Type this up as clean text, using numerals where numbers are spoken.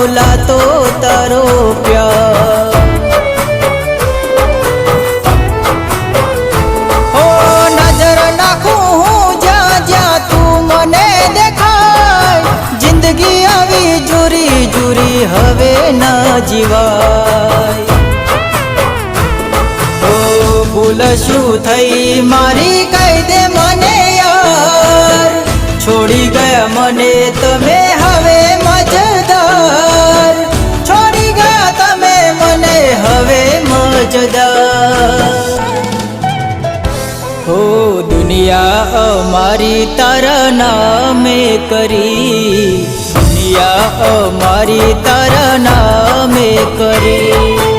ભૂલાતો તારો પ્યાર। ઓ નજર નાખું હું જ્યાં જ્યાં તું મને દેખાય, જિંદગી આવી જુરી જુરી હવે ના જીવાય। ઓ ભૂલ શું થઈ મારી કહી દે મને યાર, છોડી ગયા મને તમે હવે મજદાર, છોડી ગયા તમે મને હવે મજદાર। હો દુનિયા અમારી તારા નામે કરી, દુનિયા અમારી તારા નામે કરી।